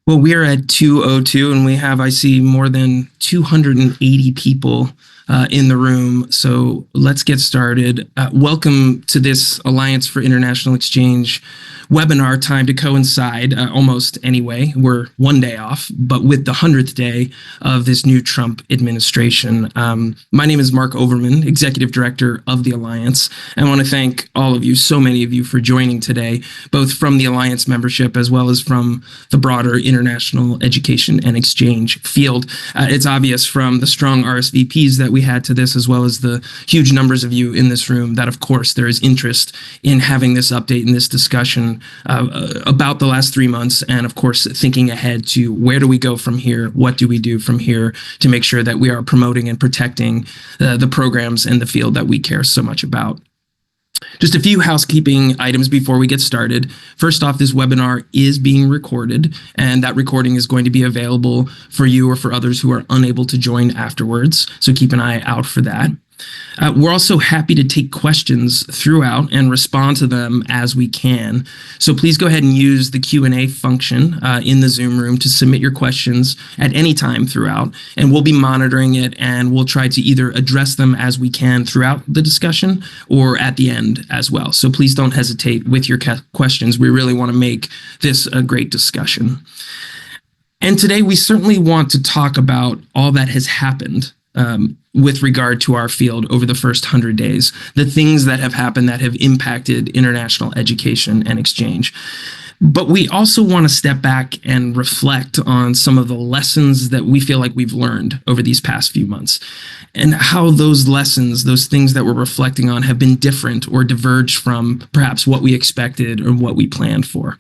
Well, we are at 202, and we have, I see, more than 280 people in the room. So let's get started. Welcome to this Alliance for International Exchange webinar, time to coincide almost anyway. We're one day off, but with the 100th day of this new Trump administration. My name is Mark Overman, Executive Director of the Alliance. And I want to thank all of you, so many of you, for joining today, both from the Alliance membership as well as from the broader international education and exchange field. It's obvious from the strong RSVPs that we had to this, as well as the huge numbers of you in this room, that of course there is interest in having this update and this discussion about the last 3 months, and of course thinking ahead to where do we go from here, what do we do from here to make sure that we are promoting and protecting the programs and the field that we care so much about. Just a few housekeeping items before we get started. First off, this webinar is being recorded, and that recording is going to be available for you or for others who are unable to join afterwards, so keep an eye out for that. We're also happy to take questions throughout and respond to them as we can. So please go ahead and use the Q&A function in the Zoom room to submit your questions at any time throughout, and we'll be monitoring it, and we'll try to either address them as we can throughout the discussion or at the end as well. So please don't hesitate with your questions. We really want to make this a great discussion. And today we certainly want to talk about all that has happened with regard to our field over the first 100 days, the things that have happened that have impacted international education and exchange. But we also want to step back and reflect on some of the lessons that we feel like we've learned over these past few months, and how those lessons, those things that we're reflecting on, have been different or diverged from perhaps what we expected or what we planned for.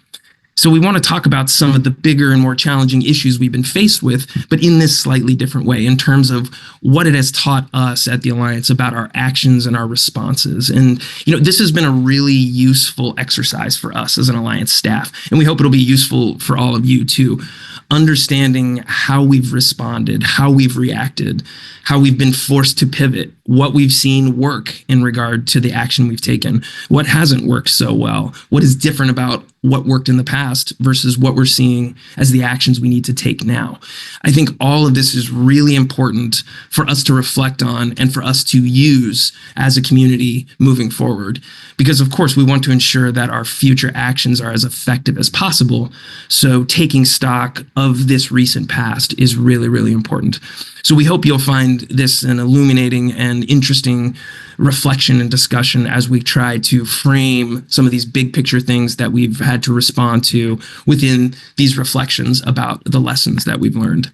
So we want to talk about some of the bigger and more challenging issues we've been faced with, but in this slightly different way, in terms of what it has taught us at the Alliance about our actions and our responses. And, this has been a really useful exercise for us as an Alliance staff, and we hope it'll be useful for all of you too. Understanding how we've responded, how we've reacted, how we've been forced to pivot, what we've seen work in regard to the action we've taken, what hasn't worked so well, what is different about what worked in the past versus what we're seeing as the actions we need to take now. I think all of this is really important for us to reflect on and for us to use as a community moving forward, because of course we want to ensure that our future actions are as effective as possible. So taking stock of this recent past is really, really important. So we hope you'll find this an illuminating and interesting reflection and discussion as we try to frame some of these big picture things that we've had to respond to within these reflections about the lessons that we've learned.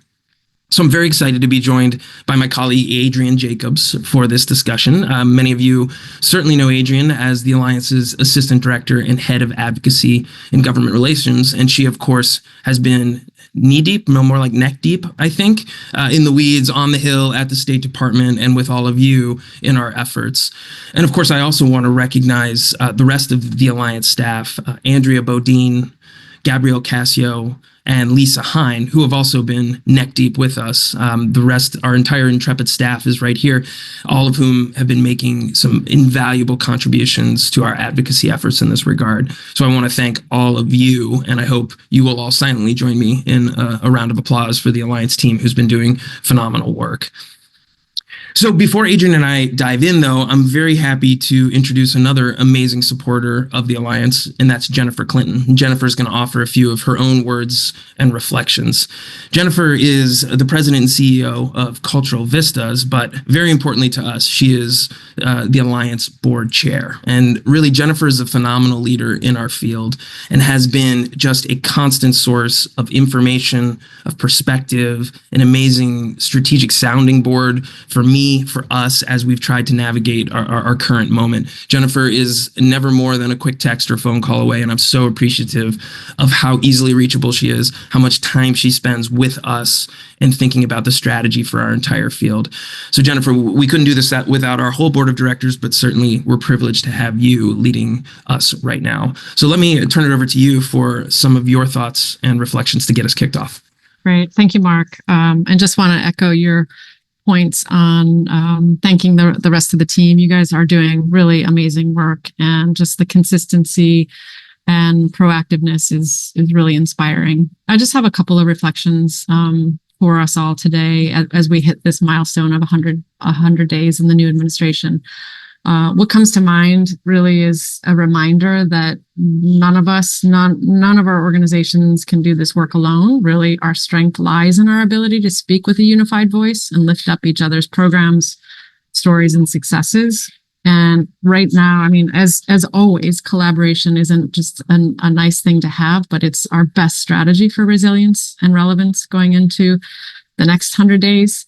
So I'm very excited to be joined by my colleague, Adrienne Jacobs, for this discussion. Many of you certainly know Adrienne as the Alliance's Assistant Director and Head of Advocacy and Government Relations. And she, of course, has been knee-deep, no more like neck-deep, I think, in the weeds, on the Hill, at the State Department, and with all of you in our efforts. And of course, I also want to recognize the rest of the Alliance staff, Andrea Bodine, Gabrielle Cassio, and Lisa Hine, who have also been neck deep with us. The rest, our entire Intrepid staff is right here, all of whom have been making some invaluable contributions to our advocacy efforts in this regard. So I want to thank all of you, and I hope you will all silently join me in a round of applause for the Alliance team who's been doing phenomenal work. So before Adrienne and I dive in, though, I'm very happy to introduce another amazing supporter of the Alliance, and that's Jennifer Clinton. Jennifer is going to offer a few of her own words and reflections. Jennifer is the president and CEO of Cultural Vistas, but very importantly to us, she is the Alliance board chair. And really, Jennifer is a phenomenal leader in our field and has been just a constant source of information, of perspective, an amazing strategic sounding board for me, for us, as we've tried to navigate our current moment. Jennifer is never more than a quick text or phone call away, and I'm so appreciative of how easily reachable she is, how much time she spends with us and thinking about the strategy for our entire field. So Jennifer, we couldn't do this without our whole board of directors, but certainly we're privileged to have you leading us right now. So let me turn it over to you for some of your thoughts and reflections to get us kicked off. Great. Thank you, Mark. And just want to echo your points on thanking the rest of the team. You guys are doing really amazing work, and just the consistency and proactiveness is really inspiring. I just have a couple of reflections for us all today as we hit this milestone of 100 days in the new administration. What comes to mind really is a reminder that none of our organizations can do this work alone. Really, our strength lies in our ability to speak with a unified voice and lift up each other's programs, stories, and successes. And right now, I mean, as always, collaboration isn't just a nice thing to have, but it's our best strategy for resilience and relevance going into the next 100 days.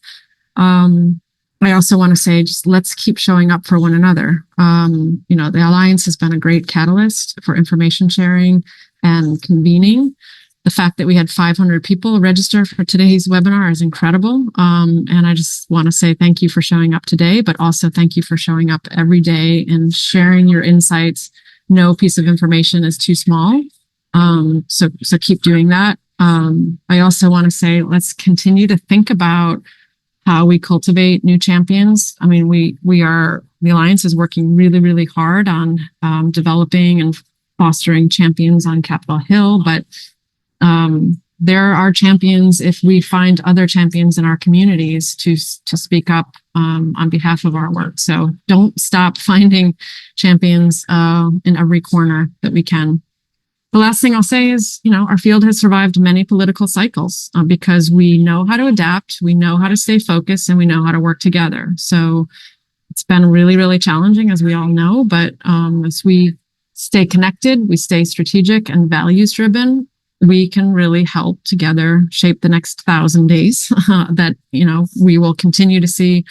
I also want to say, just let's keep showing up for one another. The Alliance has been a great catalyst for information sharing and convening. The fact that we had 500 people register for today's webinar is incredible. And I just want to say thank you for showing up today, but also thank you for showing up every day and sharing your insights. No piece of information is too small. So keep doing that. I also want to say, let's continue to think about how we cultivate new champions. I mean, the Alliance is working really, really hard on developing and fostering champions on Capitol Hill, but there are champions if we find other champions in our communities to speak up on behalf of our work. So don't stop finding champions in every corner that we can. The last thing I'll say is, our field has survived many political cycles because we know how to adapt, we know how to stay focused, and we know how to work together. So it's been really, really challenging, as we all know, but as we stay connected, we stay strategic and values driven, we can really help together shape the next 1,000 days that, we will continue to see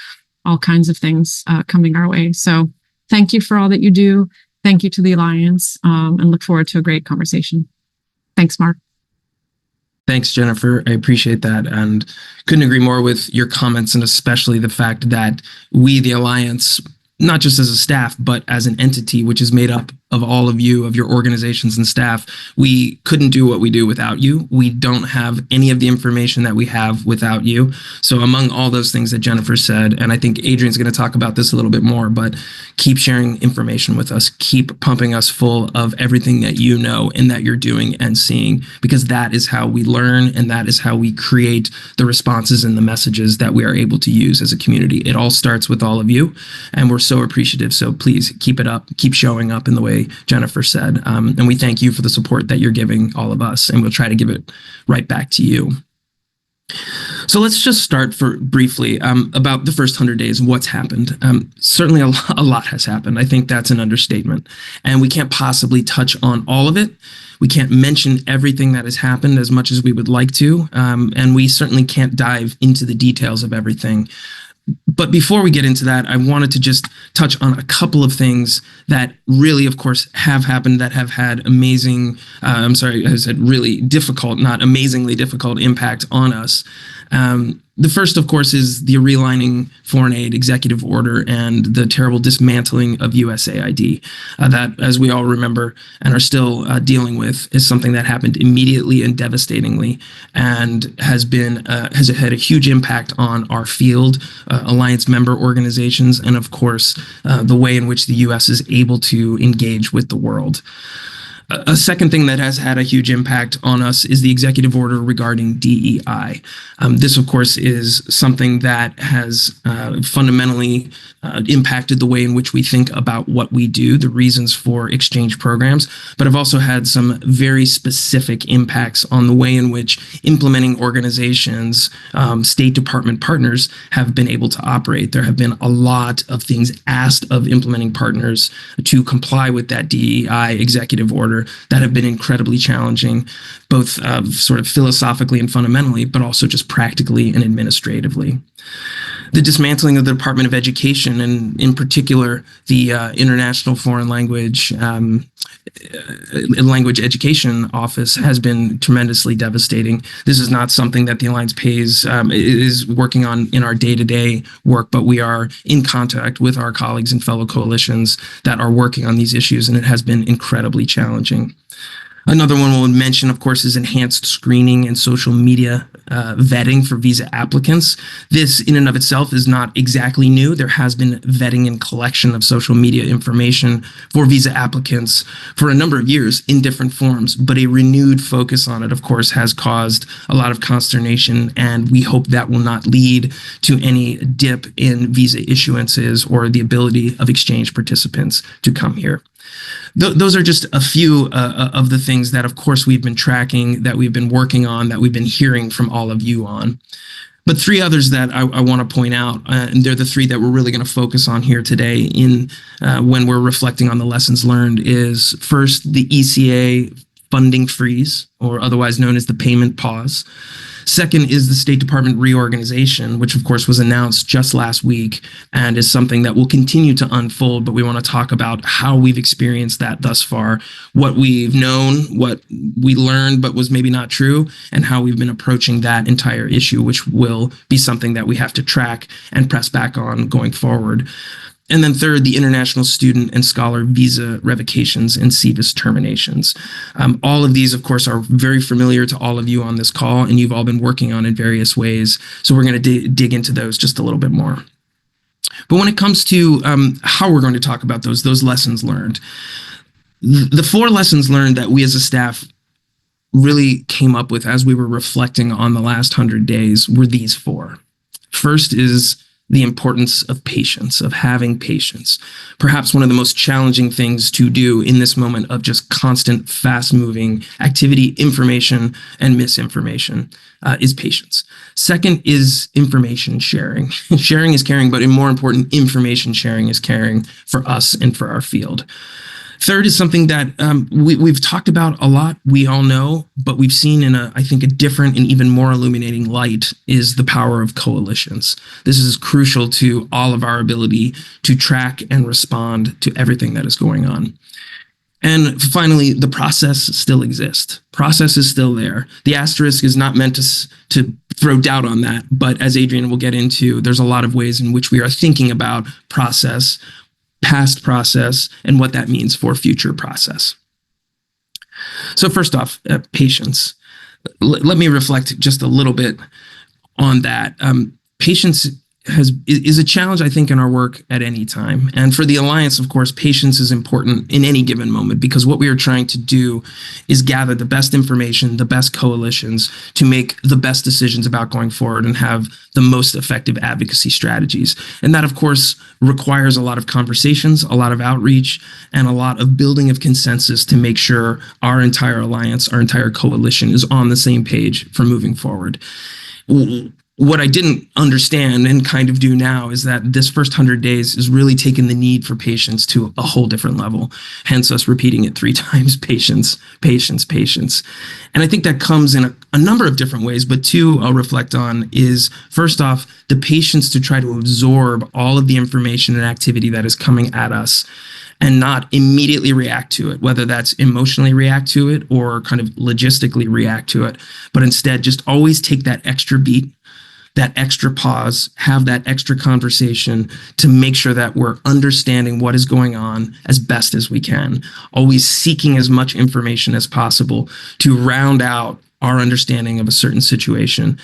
all kinds of things coming our way. So thank you for all that you do. Thank you to the Alliance, and look forward to a great conversation. Thanks, Mark. Thanks, Jennifer. I appreciate that, and couldn't agree more with your comments, and especially the fact that we, the Alliance, not just as a staff, but as an entity, which is made up of all of you, of your organizations and staff, we couldn't do what we do without you. We don't have any of the information that we have without you. So among all those things that Jennifer said, and I think Adrian's going to talk about this a little bit more, but keep sharing information with us, keep pumping us full of everything that you know and that you're doing and seeing, because that is how we learn and that is how we create the responses and the messages that we are able to use as a community. It all starts with all of you, and we're so appreciative. So please keep it up, keep showing up in the way Jennifer said. And we thank you for the support that you're giving all of us, and we'll try to give it right back to you. So let's just start briefly about the first 100 days, what's happened. Certainly a lot has happened. I think that's an understatement. And we can't possibly touch on all of it. We can't mention everything that has happened as much as we would like to. And we certainly can't dive into the details of everything. But before we get into that, I wanted to just touch on a couple of things that really, of course, have happened that have had I said really difficult, not amazingly difficult impact on us. The first, of course, is the realigning foreign aid executive order and the terrible dismantling of USAID. That, as we all remember and are still dealing with, is something that happened immediately and devastatingly, and has had a huge impact on our field, Alliance member organizations, and of course, the way in which the U.S. is able to engage with the world. A second thing that has had a huge impact on us is the executive order regarding DEI. This, of course, is something that has fundamentally impacted the way in which we think about what we do, the reasons for exchange programs, but have also had some very specific impacts on the way in which implementing organizations, State Department partners, have been able to operate. There have been a lot of things asked of implementing partners to comply with that DEI executive order that have been incredibly challenging, both sort of philosophically and fundamentally, but also just practically and administratively. The dismantling of the Department of Education, and in particular, the International Foreign Language Education Office, has been tremendously devastating. This is not something that the Alliance is working on in our day-to-day work, but we are in contact with our colleagues and fellow coalitions that are working on these issues, and it has been incredibly challenging. Another one we'll mention, of course, is enhanced screening and social media vetting for visa applicants. This, in and of itself, is not exactly new. There has been vetting and collection of social media information for visa applicants for a number of years in different forms, but a renewed focus on it, of course, has caused a lot of consternation, and we hope that will not lead to any dip in visa issuances or the ability of exchange participants to come here. Those are just a few of the things that, of course, we've been tracking, that we've been working on, that we've been hearing from all of you on. But three others that I want to point out, and they're the three that we're really going to focus on here today when we're reflecting on the lessons learned, is first, the ECA funding freeze, or otherwise known as the payment pause. Second is the State Department reorganization, which of course was announced just last week and is something that will continue to unfold, but we want to talk about how we've experienced that thus far, what we've known, what we learned but was maybe not true, and how we've been approaching that entire issue, which will be something that we have to track and press back on going forward. And then third, the international student and scholar visa revocations and SEVIS terminations. All of these, of course, are very familiar to all of you on this call, and you've all been working on in various ways. So we're going to dig into those just a little bit more. But when it comes to how we're going to talk about those lessons learned, the four lessons learned that we as a staff really came up with as we were reflecting on the last 100 days were these four. First is the importance of patience, of having patience. Perhaps one of the most challenging things to do in this moment of just constant, fast-moving activity, information, and misinformation is patience. Second is information sharing. Sharing is caring, but more important, information sharing is caring for us and for our field. Third is something that we've talked about a lot, we all know, but we've seen in I think, a different and even more illuminating light, is the power of coalitions. This is crucial to all of our ability to track and respond to everything that is going on. And finally, the process still exists. Process is still there. The asterisk is not meant to throw doubt on that, but as Adrian will get into, there's a lot of ways in which we are thinking about process, past process, and what that means for future process. So first off, patience. Let me reflect just a little bit on that. Patience is a challenge, I think, in our work at any time. And for the Alliance, of course, patience is important in any given moment, because what we are trying to do is gather the best information, the best coalitions to make the best decisions about going forward and have the most effective advocacy strategies. And that, of course, requires a lot of conversations, a lot of outreach, and a lot of building of consensus to make sure our entire alliance, our entire coalition is on the same page for moving forward. What I didn't understand and kind of do now is that this first 100 days is really taking the need for patience to a whole different level. Hence us repeating it 3 times, patience, patience, patience. And I think that comes in a number of different ways, but 2 I'll reflect on is, first off, the patience to try to absorb all of the information and activity that is coming at us and not immediately react to it, whether that's emotionally react to it or kind of logistically react to it, but instead just always take that extra beat, that extra pause, have that extra conversation to make sure that we're understanding what is going on as best as we can, always seeking as much information as possible to round out our understanding of a certain situation.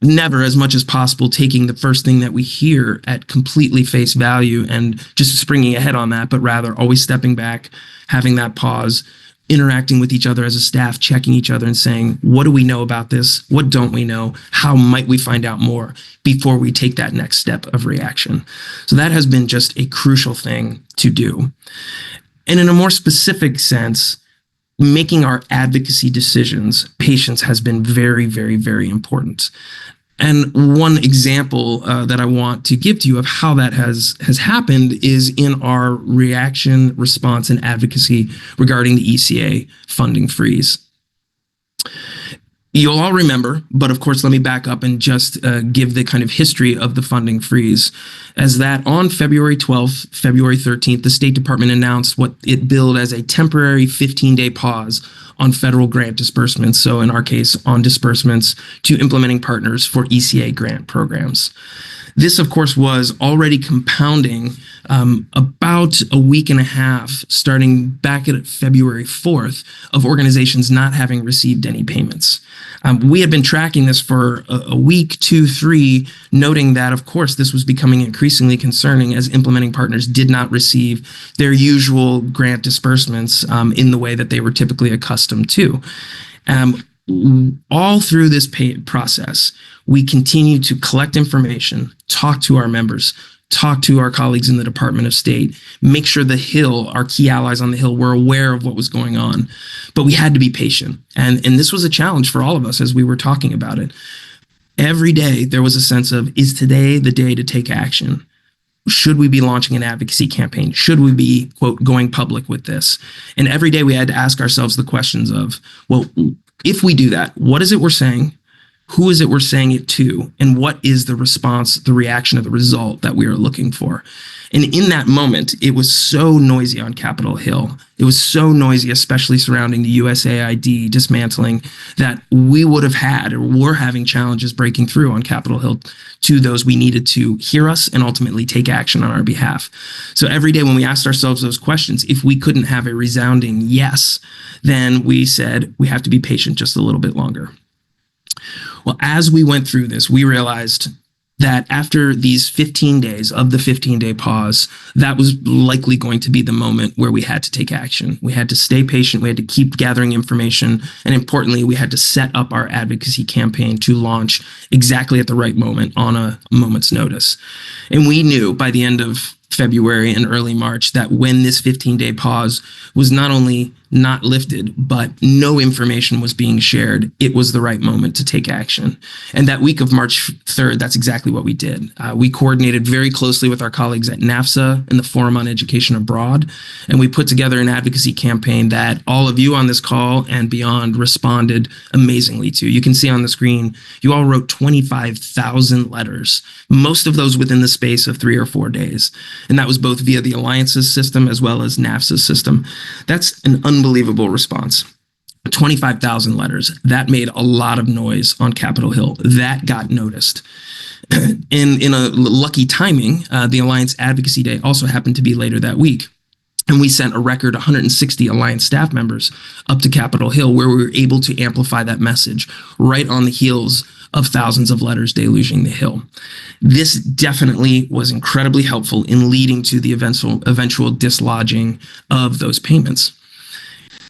Never, as much as possible, taking the first thing that we hear at completely face value and just springing ahead on that, but rather always stepping back, having that pause, interacting with each other as a staff, checking each other and saying, what do we know about this? What don't we know? How might we find out more before we take that next step of reaction? So that has been just a crucial thing to do. And in a more specific sense, making our advocacy decisions, patience has been very, very, very important. And one example that I want to give to you of how that has happened is in our reaction, response, and advocacy regarding the ECA funding freeze. You'll all remember, but of course, let me back up and just give the kind of history of the funding freeze, as that on February 12th, February 13th, the State Department announced what it billed as a temporary 15-day pause on federal grant disbursements. So in our case, on disbursements to implementing partners for ECA grant programs. This, of course, was already compounding about a week and a half, starting back at February 4th, of organizations not having received any payments. We had been tracking this for a week, 2, 3, noting that, of course, this was becoming increasingly concerning as implementing partners did not receive their usual grant disbursements in the way that they were typically accustomed to. All through this process, we continue to collect information, talk to our members, talk to our colleagues in the Department of State, make sure the Hill, our key allies on the Hill, were aware of what was going on. But we had to be patient. And this was a challenge for all of us as we were talking about it. Every day, there was a sense of, is today the day to take action? Should we be launching an advocacy campaign? Should we be, quote, going public with this? And every day we had to ask ourselves the questions of, well, if we do that, what is it we're saying? Who is it we're saying it to? And what is the response, the reaction, or the result that we are looking for? And in that moment, it was so noisy on Capitol Hill. It was so noisy, especially surrounding the USAID dismantling, that we would have had, or were having, challenges breaking through on Capitol Hill to those we needed to hear us and ultimately take action on our behalf. So every day when we asked ourselves those questions, if we couldn't have a resounding yes, then we said we have to be patient just a little bit longer. Well, as we went through this, we realized that after these 15 days of the 15-day pause, that was likely going to be the moment where we had to take action. We had to stay patient. We had to keep gathering information. And importantly, we had to set up our advocacy campaign to launch exactly at the right moment on a moment's notice. And we knew by the end of February and early March that when this 15-day pause was not only not lifted, but no information was being shared, it was the right moment to take action. And that week of March 3rd, that's exactly what we did. We coordinated very closely with our colleagues at NAFSA and the Forum on Education Abroad, and we put together an advocacy campaign that all of you on this call and beyond responded amazingly to. You can see on the screen, you all wrote 25,000 letters, most of those within the space of 3 or 4 days. And that was both via the Alliance's system as well as NAFSA's system. That's an unbelievable response. 25,000 letters. That made a lot of noise on Capitol Hill. That got noticed. In a lucky timing, the Alliance Advocacy Day also happened to be later that week. And we sent a record 160 Alliance staff members up to Capitol Hill, where we were able to amplify that message right on the heels of thousands of letters deluging the Hill. This definitely was incredibly helpful in leading to the eventual dislodging of those payments.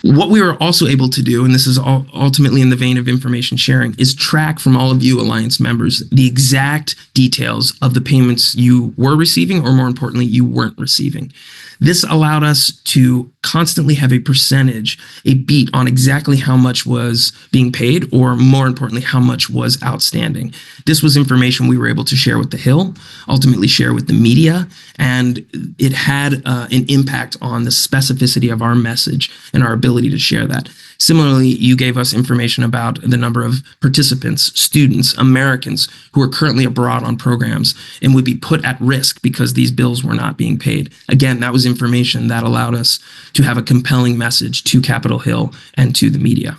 What we were also able to do, and this is ultimately in the vein of information sharing, is track from all of you Alliance members the exact details of the payments you were receiving, or more importantly, you weren't receiving. This allowed us to constantly have a percentage, a beat on exactly how much was being paid, or more importantly, how much was outstanding. This was information we were able to share with the Hill, ultimately share with the media, and it had an impact on the specificity of our message and our ability to share that. Similarly, you gave us information about the number of participants, students, Americans who are currently abroad on programs and would be put at risk because these bills were not being paid. Again, that was information that allowed us to have a compelling message to Capitol Hill and to the media.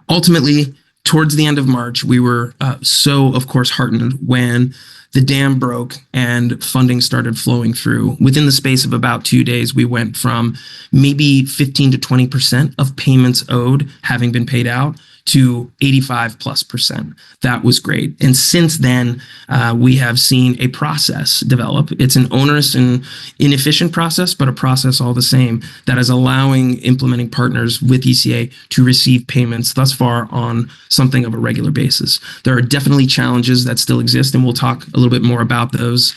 Ultimately, towards the end of March, we were so, of course, heartened when the dam broke and funding started flowing through. Within the space of about 2 days, we went from maybe 15 to 20% of payments owed having been paid out to 85+%. That was great. And since then, we have seen a process develop. It's an onerous and inefficient process, but a process all the same that is allowing implementing partners with ECA to receive payments thus far on something of a regular basis. There are definitely challenges that still exist, and we'll talk a little bit more about those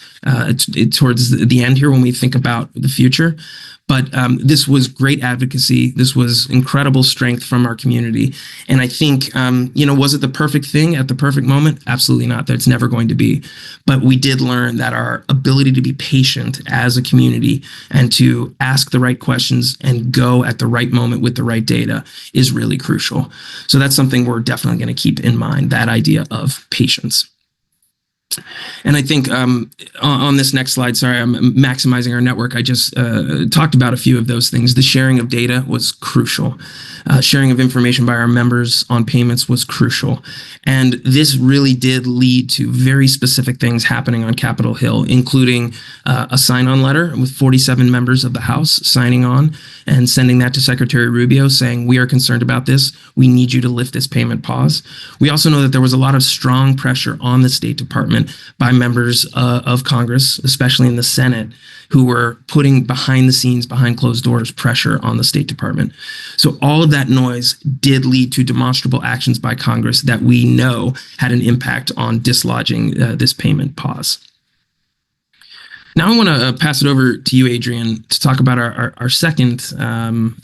towards the end here when we think about the future. But this was great advocacy. This was incredible strength from our community. And I think, was it the perfect thing at the perfect moment? Absolutely not. That's never going to be. But we did learn that our ability to be patient as a community and to ask the right questions and go at the right moment with the right data is really crucial. So that's something we're definitely going to keep in mind, that idea of patience. And I think on this next slide, sorry, I'm maximizing our network. I just talked about a few of those things. The sharing of data was crucial. Sharing of information by our members on payments was crucial. And this really did lead to very specific things happening on Capitol Hill, including a sign-on letter with 47 members of the House signing on and sending that to Secretary Rubio saying, we are concerned about this. We need you to lift this payment pause. We also know that there was a lot of strong pressure on the State Department by members of Congress, especially in the Senate, who were putting behind the scenes, behind closed doors, pressure on the State Department. So all of that noise did lead to demonstrable actions by Congress that we know had an impact on dislodging this payment pause. Now I want to pass it over to you, Adrian, to talk about our second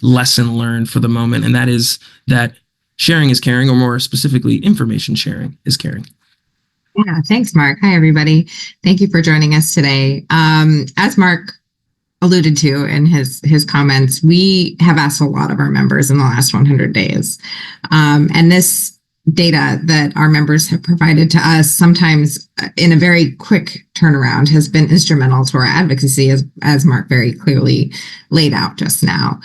lesson learned for the moment, and that is that sharing is caring, or more specifically, information sharing is caring. Yeah, thanks, Mark. Hi, everybody. Thank you for joining us today. As Mark alluded to in his comments, we have asked a lot of our members in the last 100 days. And this data that our members have provided to us, sometimes in a very quick turnaround, has been instrumental to our advocacy, as Mark very clearly laid out just now.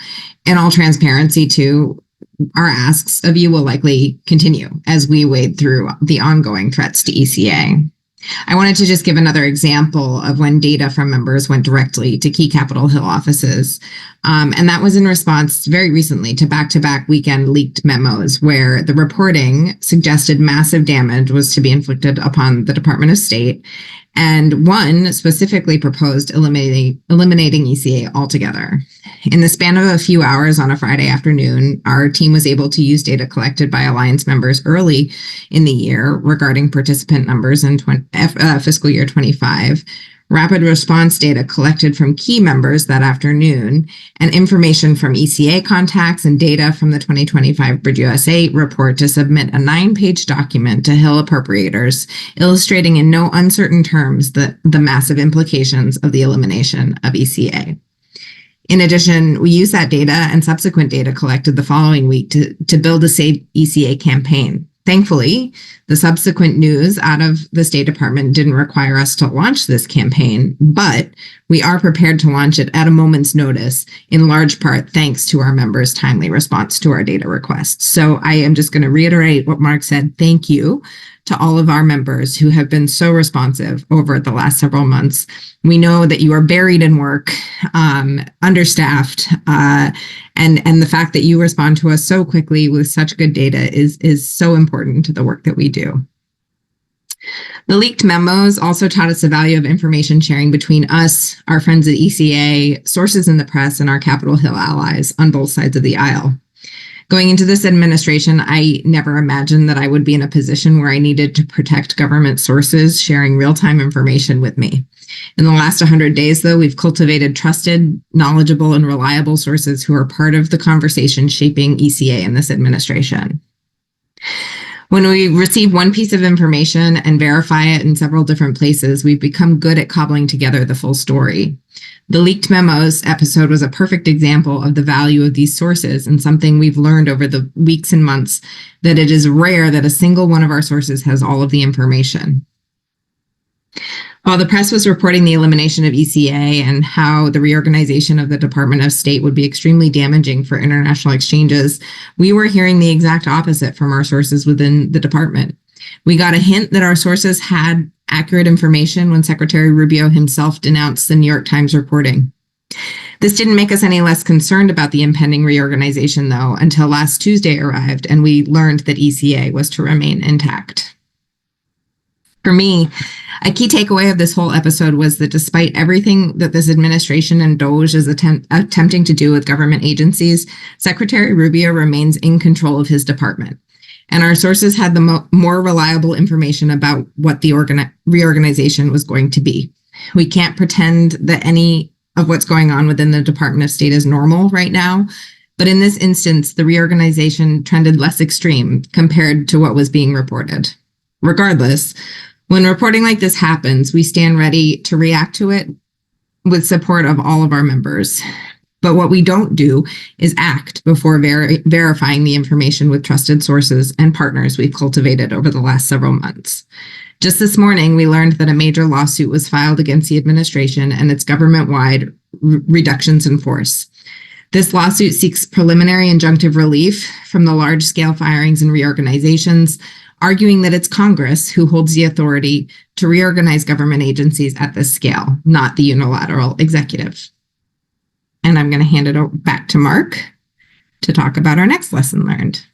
In all transparency, too, our asks of you will likely continue as we wade through the ongoing threats to ECA. I wanted to just give another example of when data from members went directly to key Capitol Hill offices. And that was in response very recently to back-to-back weekend leaked memos where the reporting suggested massive damage was to be inflicted upon the Department of State. And one specifically proposed eliminating ECA altogether. In the span of a few hours on a Friday afternoon, our team was able to use data collected by Alliance members early in the year regarding participant numbers in fiscal year 25, rapid response data collected from key members that afternoon, and information from ECA contacts and data from the 2025 Bridge USA report to submit a 9-page document to Hill appropriators, illustrating in no uncertain terms the massive implications of the elimination of ECA. In addition, we used that data and subsequent data collected the following week to build a Save ECA campaign. Thankfully, the subsequent news out of the State Department didn't require us to launch this campaign, but we are prepared to launch it at a moment's notice, in large part thanks to our members' timely response to our data requests. So I am just going to reiterate what Mark said. Thank you to all of our members who have been so responsive over the last several months. We know that you are buried in work, understaffed, and the fact that you respond to us so quickly with such good data is so important to the work that we do. The leaked memos also taught us the value of information sharing between us, our friends at ECA, sources in the press, and our Capitol Hill allies on both sides of the aisle. Going into this administration, I never imagined that I would be in a position where I needed to protect government sources sharing real-time information with me. In the last 100 days, though, we've cultivated trusted, knowledgeable, and reliable sources who are part of the conversation shaping ECA in this administration. When we receive one piece of information and verify it in several different places, we've become good at cobbling together the full story. The leaked memos episode was a perfect example of the value of these sources and something we've learned over the weeks and months, that it is rare that a single one of our sources has all of the information. While the press was reporting the elimination of ECA and how the reorganization of the Department of State would be extremely damaging for international exchanges, we were hearing the exact opposite from our sources within the department. We got a hint that our sources had accurate information when Secretary Rubio himself denounced the New York Times reporting. This didn't make us any less concerned about the impending reorganization, though, until last Tuesday arrived and we learned that ECA was to remain intact. For me, a key takeaway of this whole episode was that despite everything that this administration and DOJ is attempting to do with government agencies, Secretary Rubio remains in control of his department. And our sources had the more reliable information about what the reorganization was going to be. We can't pretend that any of what's going on within the Department of State is normal right now. But in this instance, the reorganization trended less extreme compared to what was being reported. Regardless, when reporting like this happens, we stand ready to react to it with support of all of our members. But what we don't do is act before verifying the information with trusted sources and partners we've cultivated over the last several months. Just this morning, we learned that a major lawsuit was filed against the administration and its government-wide reductions in force. This lawsuit seeks preliminary injunctive relief from the large-scale firings and reorganizations, arguing that it's Congress who holds the authority to reorganize government agencies at this scale, not the unilateral executive. And I'm going to hand it back to Mark to talk about our next lesson learned.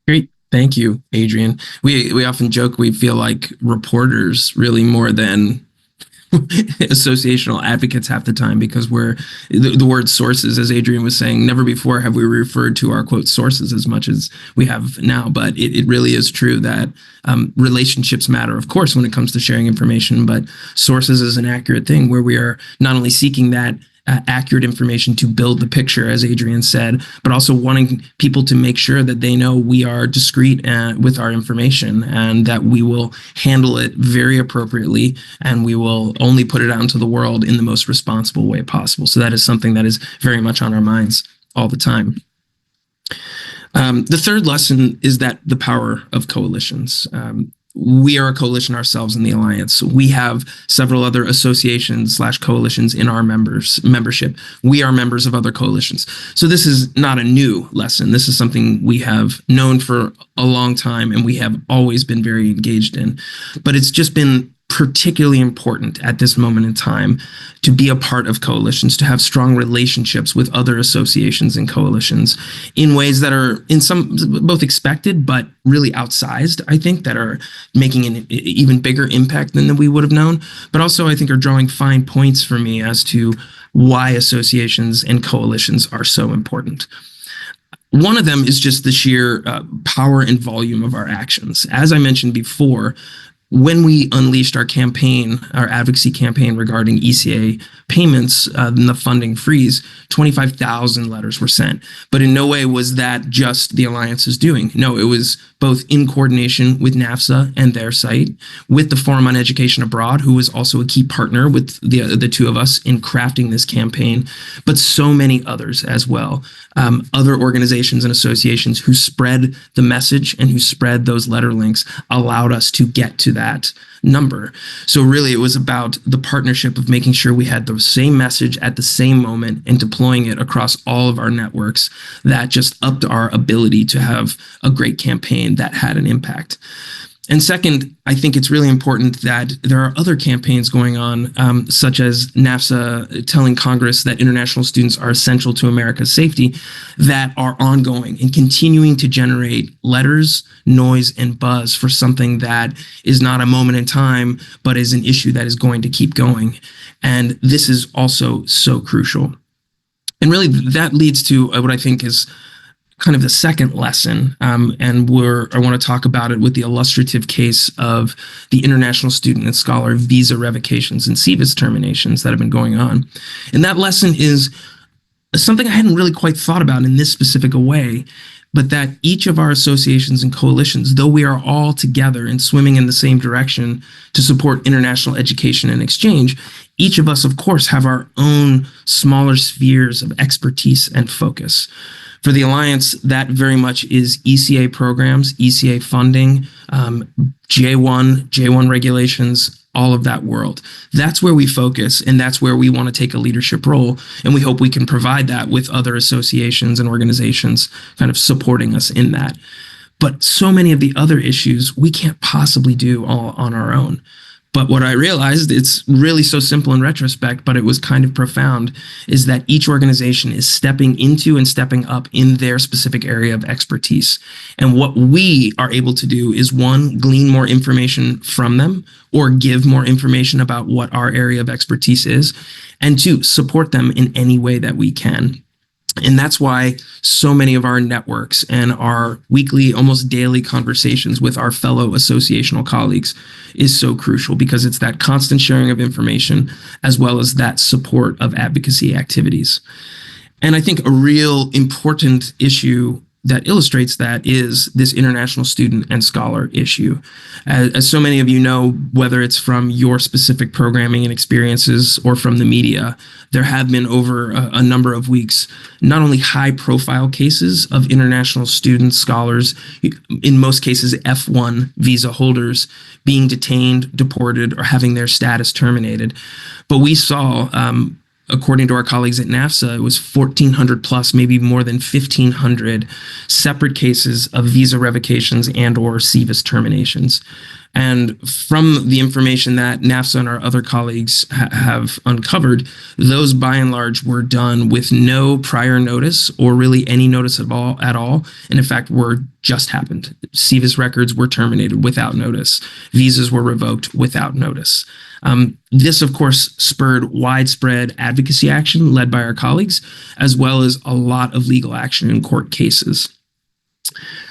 Great. Thank you, Adrienne. We often joke we feel like reporters really more than associational advocates half the time, because we're the word sources, as Adrienne was saying, never before have we referred to our quote sources as much as we have now. But it really is true that relationships matter, of course, when it comes to sharing information, but sources is an accurate thing where we are not only seeking that accurate information to build the picture, as Adrienne said, but also wanting people to make sure that they know we are discreet with our information and that we will handle it very appropriately and we will only put it out into the world in the most responsible way possible. So that is something that is very much on our minds all the time. The third lesson is that the power of coalitions. We are a coalition ourselves in the Alliance. We have several other associations/coalitions in our membership. We are members of other coalitions. So this is not a new lesson. This is something we have known for a long time and we have always been very engaged in. But it's just been particularly important at this moment in time to be a part of coalitions, to have strong relationships with other associations and coalitions in ways that are in some both expected but really outsized, I think, that are making an even bigger impact than we would have known, but also I think are drawing fine points for me as to why associations and coalitions are so important. One of them is just the sheer power and volume of our actions. As I mentioned before, when we unleashed our campaign, our advocacy campaign regarding ECA payments and the funding freeze, 25,000 letters were sent. But in no way was that just the Alliance's doing. No, it was both in coordination with NAFSA and their site, with the Forum on Education Abroad, who was also a key partner with the two of us in crafting this campaign, but so many others as well. Other organizations and associations who spread the message and who spread those letter links allowed us to get to that number. So really, it was about the partnership of making sure we had the same message at the same moment and deploying it across all of our networks that just upped our ability to have a great campaign that had an impact. And second, I think it's really important that there are other campaigns going on, such as NAFSA telling Congress that international students are essential to America's safety, that are ongoing and continuing to generate letters, noise, and buzz for something that is not a moment in time, but is an issue that is going to keep going. And this is also so crucial. And really, that leads to what I think is kind of the second lesson, and I want to talk about it with the illustrative case of the international student and scholar visa revocations and CVIS terminations that have been going on. And that lesson is something I hadn't really quite thought about in this specific a way, but that each of our associations and coalitions, though we are all together and swimming in the same direction to support international education and exchange, each of us, of course, have our own smaller spheres of expertise and focus. For the Alliance, that very much is ECA programs, ECA funding, J1 regulations, all of that world. That's where we focus, and that's where we want to take a leadership role. And we hope we can provide that with other associations and organizations kind of supporting us in that. But so many of the other issues we can't possibly do all on our own. But what I realized, it's really so simple in retrospect, but it was kind of profound, is that each organization is stepping into and stepping up in their specific area of expertise. And what we are able to do is, one, glean more information from them or give more information about what our area of expertise is, and two, support them in any way that we can. And that's why so many of our networks and our weekly, almost daily conversations with our fellow associational colleagues is so crucial, because it's that constant sharing of information as well as that support of advocacy activities. And I think a real important issue that illustrates that is this international student and scholar issue. As so many of you know, whether it's from your specific programming and experiences or from the media, there have been over a number of weeks, not only high profile cases of international students, scholars, in most cases F1 visa holders, being detained, deported, or having their status terminated. But we saw, according to our colleagues at NAFSA, it was 1,400 plus, maybe more than 1,500 separate cases of visa revocations and or SEVIS terminations. And from the information that NAFSA and our other colleagues have uncovered, those by and large were done with no prior notice or really any notice at all. And in fact, just happened. SEVIS records were terminated without notice. Visas were revoked without notice. This, of course, spurred widespread advocacy action led by our colleagues, as well as a lot of legal action in court cases.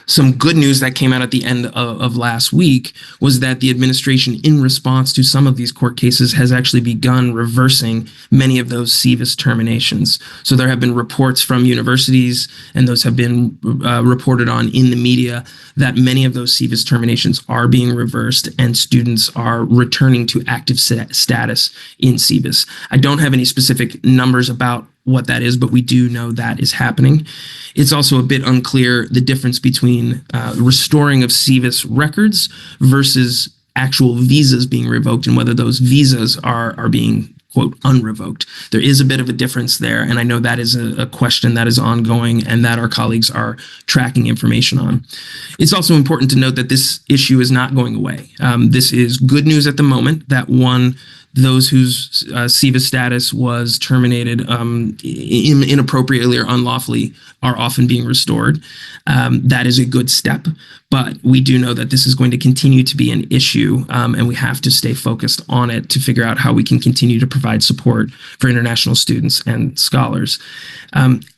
Some good news that came out at the end of last week was that the administration, in response to some of these court cases, has actually begun reversing many of those SEVIS terminations. So there have been reports from universities, and those have been reported on in the media, that many of those SEVIS terminations are being reversed and students are returning to active status in SEVIS. I don't have any specific numbers about what that is, but we do know that is happening. It's also a bit unclear the difference between restoring of SEVIS records versus actual visas being revoked and whether those visas are being, quote, unrevoked. There is a bit of a difference there, and I know that is a question that is ongoing and that our colleagues are tracking information on. It's also important to note that this issue is not going away. This is good news at the moment that those whose SEVIS status was terminated inappropriately or unlawfully are often being restored. That is a good step, but we do know that this is going to continue to be an issue, and we have to stay focused on it to figure out how we can continue to provide support for international students and scholars.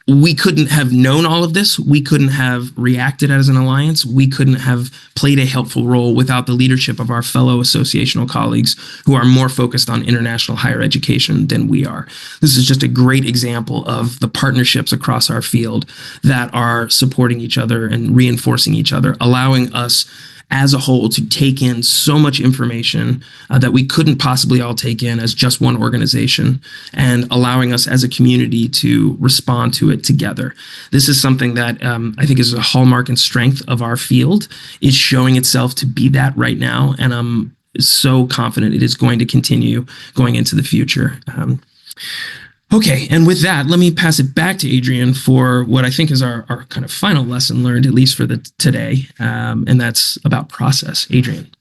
We couldn't have known all of this. We couldn't have reacted as an alliance. We couldn't have played a helpful role without the leadership of our fellow associational colleagues who are more focused on international higher education than we are. This is just a great example of the partnerships across our field that are supporting each other and reinforcing each other, allowing us as a whole to take in so much information that we couldn't possibly all take in as just one organization, and allowing us as a community to respond to it together. This is something that I think is a hallmark and strength of our field, is showing itself to be that right now, and I'm so confident it is going to continue going into the future. Okay, and with that, let me pass it back to Adrian for what I think is our kind of final lesson learned, at least for today, and that's about process. Adrian.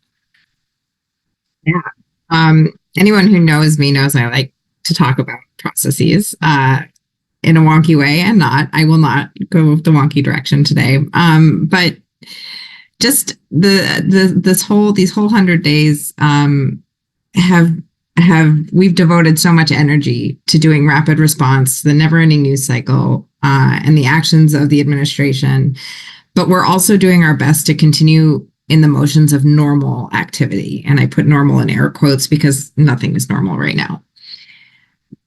Yeah. Anyone who knows me knows I like to talk about processes in a wonky way, and I will not go the wonky direction today. But just these whole 100 days we've devoted so much energy to doing rapid response, the never-ending news cycle, and the actions of the administration. But we're also doing our best to continue in the motions of normal activity. And I put normal in air quotes because nothing is normal right now.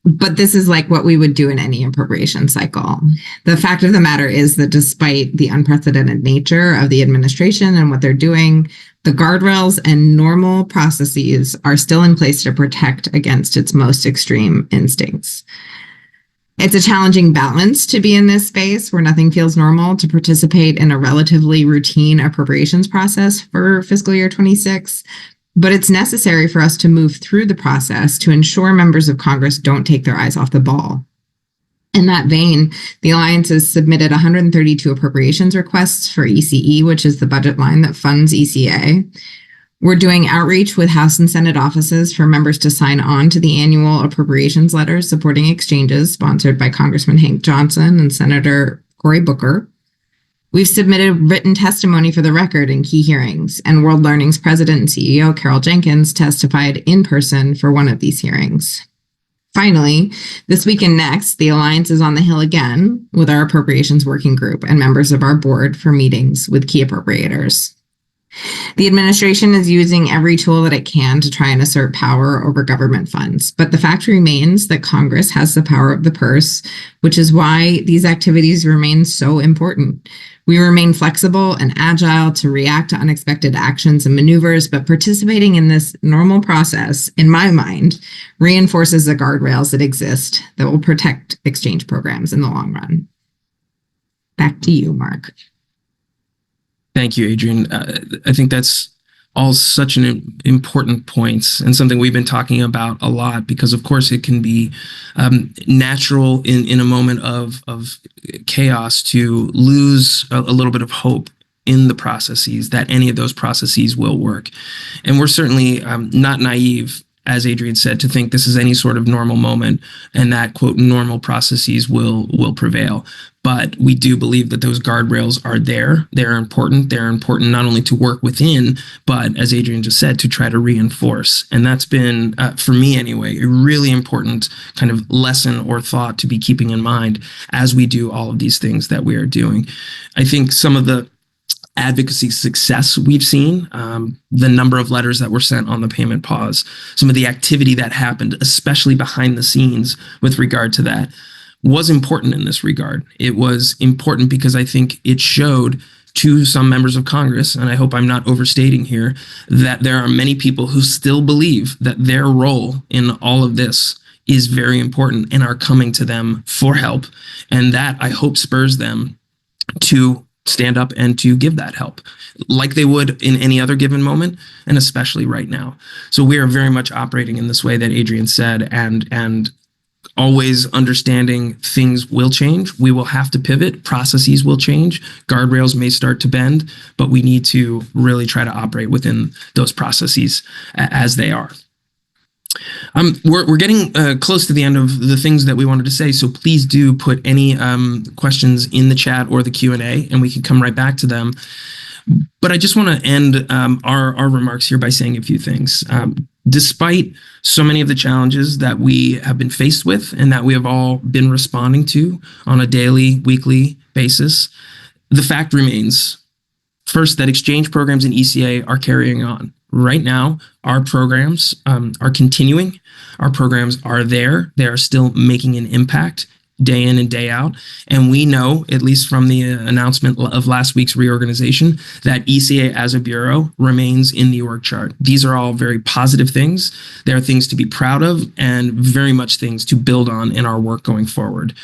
But this is like what we would do in any appropriation cycle. The fact of the matter is that despite the unprecedented nature of the administration and what they're doing, the guardrails and normal processes are still in place to protect against its most extreme instincts. It's a challenging balance to be in this space where nothing feels normal, to participate in a relatively routine appropriations process for fiscal year 26. But it's necessary for us to move through the process to ensure members of Congress don't take their eyes off the ball. In that vein, the Alliance has submitted 132 appropriations requests for ECE, which is the budget line that funds ECA. We're doing outreach with House and Senate offices for members to sign on to the annual appropriations letters supporting exchanges sponsored by Congressman Hank Johnson and Senator Cory Booker. We've submitted written testimony for the record in key hearings, and World Learning's president and CEO, Carol Jenkins, testified in person for one of these hearings. Finally, this week and next, the Alliance is on the Hill again with our Appropriations Working Group and members of our board for meetings with key appropriators. The administration is using every tool that it can to try and assert power over government funds. But the fact remains that Congress has the power of the purse, which is why these activities remain so important. We remain flexible and agile to react to unexpected actions and maneuvers, but participating in this normal process, in my mind, reinforces the guardrails that exist that will protect exchange programs in the long run. Back to you, Mark. Thank you, Adrian. I think that's all such an important points and something we've been talking about a lot, because of course it can be natural in a moment of chaos to lose a little bit of hope in the processes, that any of those processes will work. And we're certainly not naive, as Adrian said, to think this is any sort of normal moment and that, quote, normal processes will prevail. But we do believe that those guardrails are there. They're important. They're important not only to work within, but as Adrian just said, to try to reinforce. And that's been, for me anyway, a really important kind of lesson or thought to be keeping in mind as we do all of these things that we are doing. I think some of the advocacy success we've seen, the number of letters that were sent on the payment pause, some of the activity that happened, especially behind the scenes with regard to that, was important in this regard. It was important because I think it showed to some members of Congress, and I hope I'm not overstating here, that there are many people who still believe that their role in all of this is very important and are coming to them for help. And that, I hope, spurs them to stand up and to give that help like they would in any other given moment, and especially right now. So we are very much operating in this way that Adrian said, and always understanding things will change. We will have to pivot. Processes will change. Guardrails may start to bend, but we need to really try to operate within those processes as they are. We're getting close to the end of the things that we wanted to say, so please do put any questions in the chat or the Q&A, and we can come right back to them. But I just want to end our remarks here by saying a few things. Despite so many of the challenges that we have been faced with and that we have all been responding to on a daily, weekly basis, the fact remains, first, that exchange programs in ECA are carrying on. Right now, our programs are continuing. Our programs are there. They are still making an impact day in and day out. And we know, at least from the announcement of last week's reorganization, that ECA as a bureau remains in the org chart. These are all very positive things. They are things to be proud of and very much things to build on in our work going forward.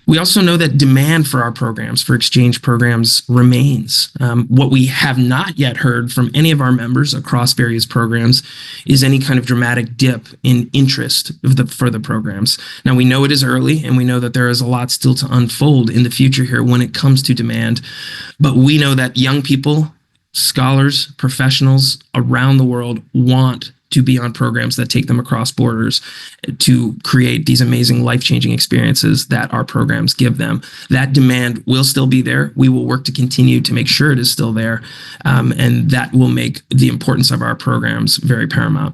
We also know that demand for our programs, for exchange programs, remains. What we have not yet heard from any of our members across various programs is any kind of dramatic dip in interest for the programs. Now, we know it is early, and we know that there is a lot still to unfold in the future here when it comes to demand. But we know that young people, scholars, professionals around the world want to be on programs that take them across borders to create these amazing life-changing experiences that our programs give them. That demand will still be there. We will work to continue to make sure it is still there, and that will make the importance of our programs very paramount.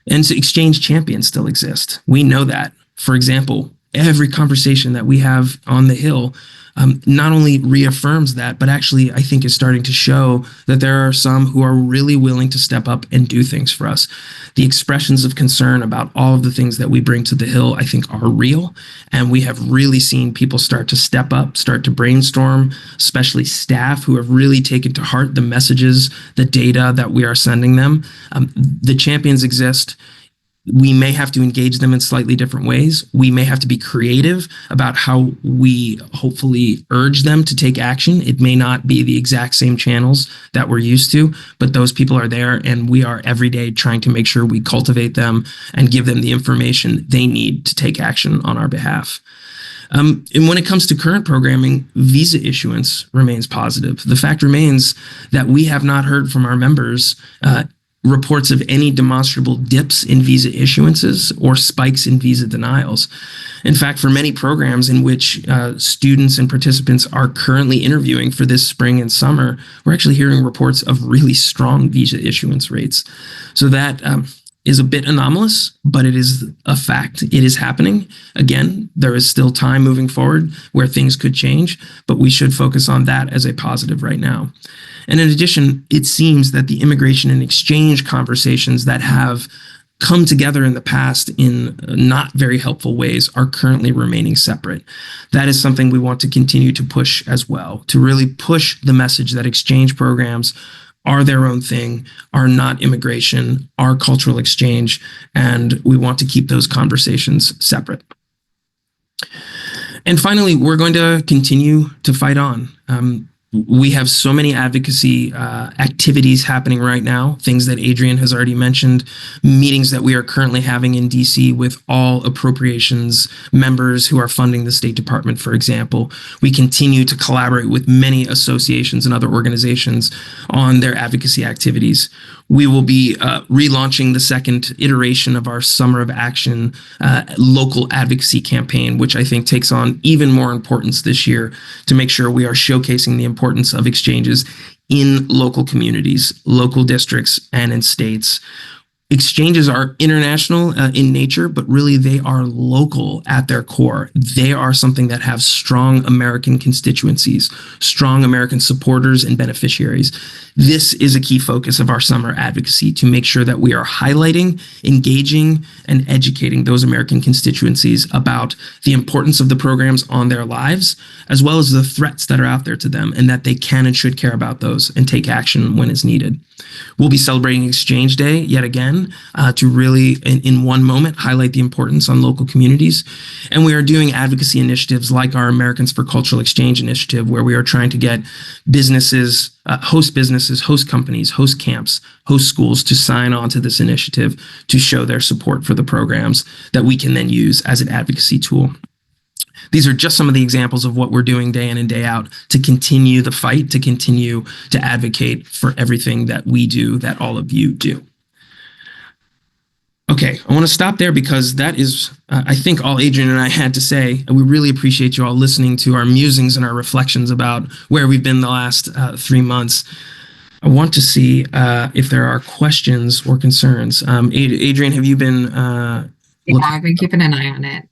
And so exchange champions still exist. We know that. For example, every conversation that we have on the Hill not only reaffirms that, but actually I think is starting to show that there are some who are really willing to step up and do things for us. The expressions of concern about all of the things that we bring to the Hill, I think, are real. And we have really seen people start to step up, start to brainstorm, especially staff who have really taken to heart the messages, the data that we are sending them. The champions exist. We may have to engage them in slightly different ways. We may have to be creative about how we hopefully urge them to take action. It may not be the exact same channels that we're used to, but those people are there, and we are every day trying to make sure we cultivate them and give them the information they need to take action on our behalf. And when it comes to current programming, visa issuance remains positive. The fact remains that we have not heard from our members reports of any demonstrable dips in visa issuances or spikes in visa denials. In fact, for many programs in which students and participants are currently interviewing for this spring and summer, we're actually hearing reports of really strong visa issuance rates. So that is a bit anomalous, but it is a fact. It is happening. Again, there is still time moving forward where things could change, but we should focus on that as a positive right now. And in addition, it seems that the immigration and exchange conversations that have come together in the past in not very helpful ways are currently remaining separate. That is something we want to continue to push as well, to really push the message that exchange programs are their own thing, are not immigration, are cultural exchange, and we want to keep those conversations separate. And finally, we're going to continue to fight on. We have so many advocacy activities happening right now, things that Adrian has already mentioned, meetings that we are currently having in DC with all appropriations members who are funding the State Department, for example. We continue to collaborate with many associations and other organizations on their advocacy activities. We will be relaunching the second iteration of our Summer of Action local advocacy campaign, which I think takes on even more importance this year to make sure we are showcasing the importance of exchanges in local communities, local districts, and in states. Exchanges are international in nature, but really they are local at their core. They are something that have strong American constituencies, strong American supporters and beneficiaries. This is a key focus of our summer advocacy, to make sure that we are highlighting, engaging, and educating those American constituencies about the importance of the programs on their lives, as well as the threats that are out there to them, and that they can and should care about those and take action when it's needed. We'll be celebrating Exchange Day yet again to really, in one moment, highlight the importance on local communities. And we are doing advocacy initiatives like our Americans for Cultural Exchange initiative, where we are trying to get businesses, host companies, host camps, host schools to sign on to this initiative to show their support for the programs that we can then use as an advocacy tool. These are just some of the examples of what we're doing day in and day out to continue the fight, to continue to advocate for everything that we do, that all of you do. Okay, I want to stop there because that is, I think, all Adrian and I had to say. And we really appreciate you all listening to our musings and our reflections about where we've been the last 3 months. I want to see if there are questions or concerns. Adrian, have you been... Yeah, I've been keeping an eye on it.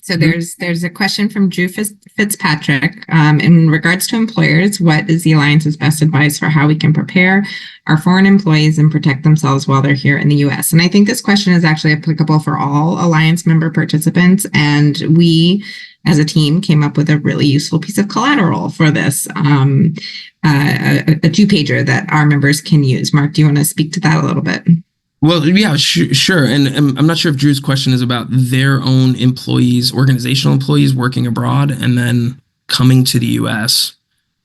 So there's a question from Drew Fitzpatrick in regards to employers. What is the Alliance's best advice for how we can prepare our foreign employees and protect themselves while they're here in the U.S.? And I think this question is actually applicable for all Alliance member participants. And we, as a team, came up with a really useful piece of collateral for this, a two-pager that our members can use. Mark, do you want to speak to that a little bit? Well, yeah, sure. And I'm not sure if Drew's question is about their own employees, organizational employees working abroad and then coming to the U.S.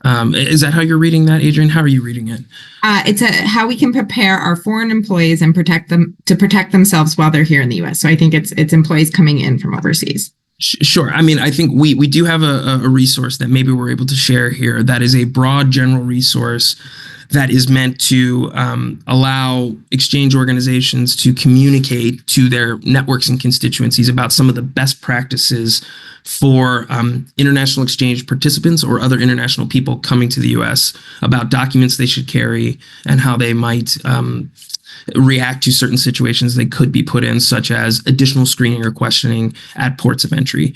Is that how you're reading that, Adrian? How are you reading it? It's how we can prepare our foreign employees and protect themselves while they're here in the U.S. So I think it's employees coming in from overseas. Sure. I mean, I think we do have a resource that maybe we're able to share here that is a broad general resource that is meant to allow exchange organizations to communicate to their networks and constituencies about some of the best practices for international exchange participants or other international people coming to the U.S., about documents they should carry and how they might react to certain situations they could be put in, such as additional screening or questioning at ports of entry.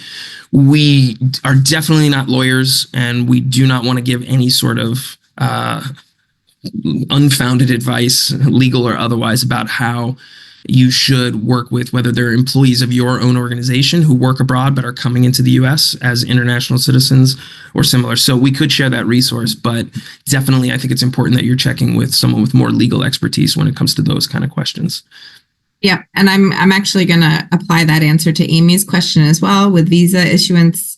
We are definitely not lawyers, and we do not want to give any sort of unfounded advice, legal or otherwise, about how you should work with, whether they're employees of your own organization who work abroad but are coming into the U.S. as international citizens or similar. So we could share that resource, but definitely I think it's important that you're checking with someone with more legal expertise when it comes to those kind of questions. Yeah, and I'm actually going to apply that answer to Amy's question as well. With visa issuance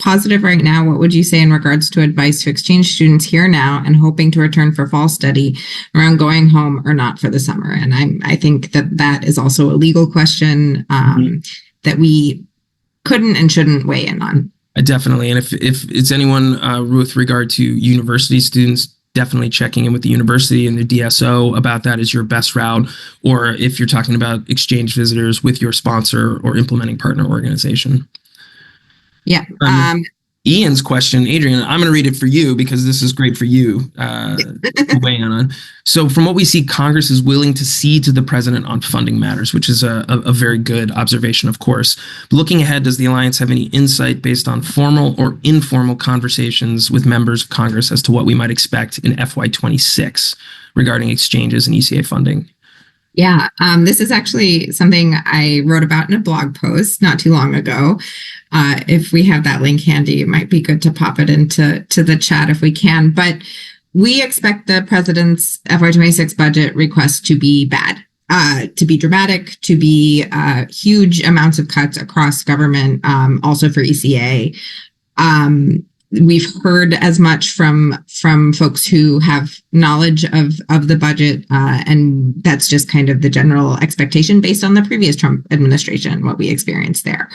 positive right now, what would you say in regards to advice to exchange students here now and hoping to return for fall study around going home or not for the summer? And I think that is also a legal question that we couldn't and shouldn't weigh in on. Definitely. And if it's anyone with regard to university students, definitely checking in with the university and the DSO about that is your best route. Or if you're talking about exchange visitors, with your sponsor or implementing partner organization. Yeah. Ian's question, Adrian, I'm going to read it for you because this is great for you to weigh in on. So from what we see, Congress is willing to cede to the president on funding matters, which is a very good observation, of course. Looking ahead, does the alliance have any insight based on formal or informal conversations with members of Congress as to what we might expect in FY26 regarding exchanges and ECA funding? Yeah, this is actually something I wrote about in a blog post not too long ago. If we have that link handy, it might be good to pop it into the chat if we can. But we expect the president's FY26 budget request to be bad, to be dramatic, to be huge amounts of cuts across government, also for ECA. We've heard as much from folks who have knowledge of the budget, and that's just kind of the general expectation based on the previous Trump administration, what we experienced there.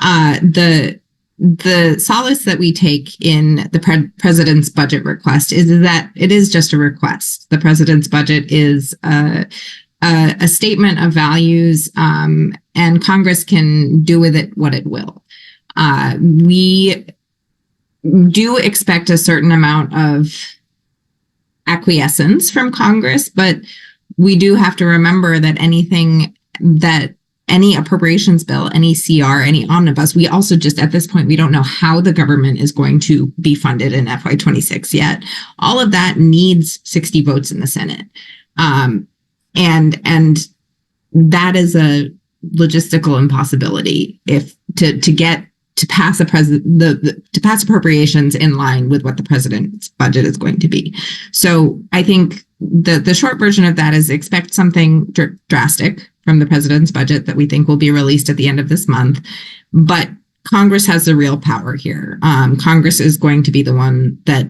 The solace that we take in the president's budget request is that it is just a request. The president's budget is a statement of values, and Congress can do with it what it will. We do expect a certain amount of acquiescence from Congress, but we do have to remember that any appropriations bill, any CR, any omnibus, we also just at this point, we don't know how the government is going to be funded in FY26 yet. All of that needs 60 votes in the Senate. And that is a logistical impossibility to pass appropriations in line with what the president's budget is going to be. So I think the short version of that is expect something drastic from the president's budget that we think will be released at the end of this month. But Congress has the real power here. Congress is going to be the one that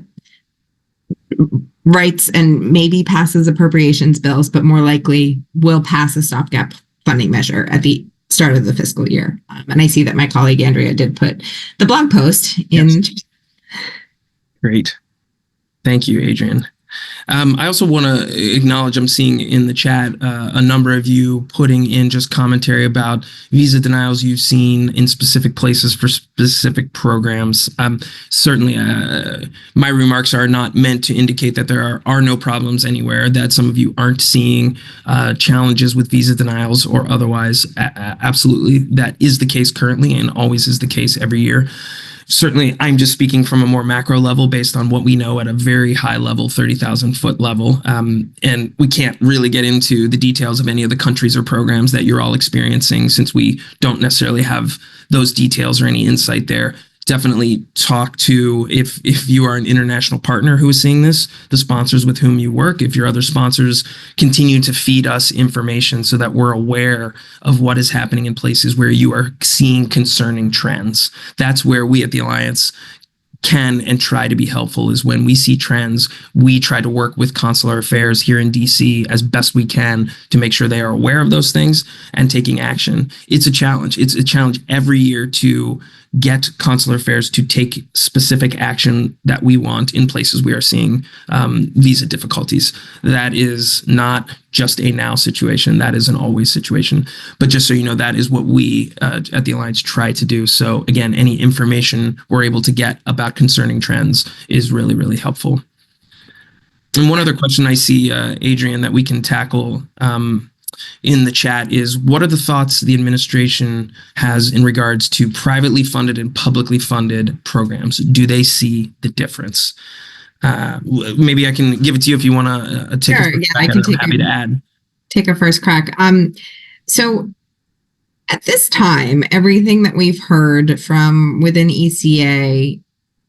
writes and maybe passes appropriations bills, but more likely will pass a stopgap funding measure at the start of the fiscal year. And I see that my colleague Andrea did put the blog post in. Yes. Great. Thank you, Adrian. I also want to acknowledge I'm seeing in the chat a number of you putting in just commentary about visa denials you've seen in specific places for specific programs. Certainly, my remarks are not meant to indicate that there are no problems anywhere, that some of you aren't seeing challenges with visa denials or otherwise. Absolutely, that is the case currently and always is the case every year. Certainly, I'm just speaking from a more macro level based on what we know at a very high level, 30,000 foot level. And we can't really get into the details of any of the countries or programs that you're all experiencing since we don't necessarily have those details or any insight there. Definitely talk to, if you are an international partner who is seeing this, the sponsors with whom you work. If your other sponsors continue to feed us information so that we're aware of what is happening in places where you are seeing concerning trends. That's where we at the Alliance can and try to be helpful, is when we see trends, we try to work with consular affairs here in DC as best we can to make sure they are aware of those things and taking action. It's a challenge. It's a challenge every year to get consular affairs to take specific action that we want in places we are seeing visa difficulties. That is not just a now situation. That is an always situation. But just so you know, that is what we at the Alliance try to do. So again, any information we're able to get about concerning trends is really, really helpful. And one other question I see, Adrian, that we can tackle in the chat is, what are the thoughts the administration has in regards to privately funded and publicly funded programs? Do they see the difference? Maybe I can give it to you if you want to take a first crack. I'm happy to add. Take a first crack. So at this time, everything that we've heard from within ECA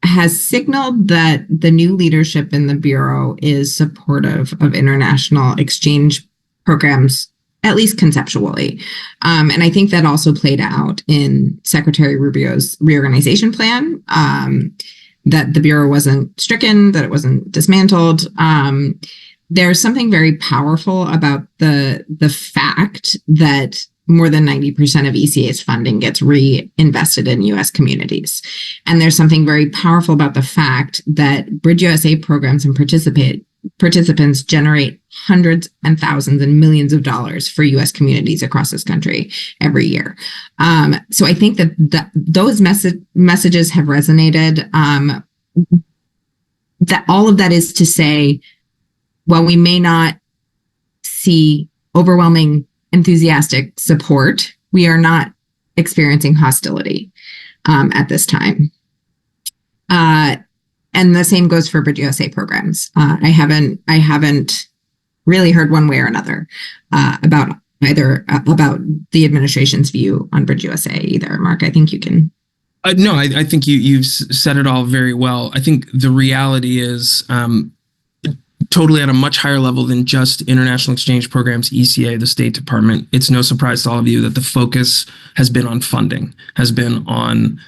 has signaled that the new leadership in the Bureau is supportive of international exchange programs, at least conceptually. And I think that also played out in Secretary Rubio's reorganization plan, that the Bureau wasn't stricken, that it wasn't dismantled. There's something very powerful about the fact that more than 90% of ECA's funding gets reinvested in U.S. communities. And there's something very powerful about the fact that Bridge USA programs and participants generate hundreds and thousands and millions of dollars for U.S. communities across this country every year. So I think that those messages have resonated. That all of that is to say, while we may not see overwhelming enthusiastic support, we are not experiencing hostility at this time. And the same goes for Bridge USA programs. I haven't really heard one way or another about the administration's view on Bridge USA either. Mark, I think you can. No, I think you've said it all very well. I think the reality is totally at a much higher level than just international exchange programs, ECA, the State Department. It's no surprise to all of you that the focus has been on funding, has been on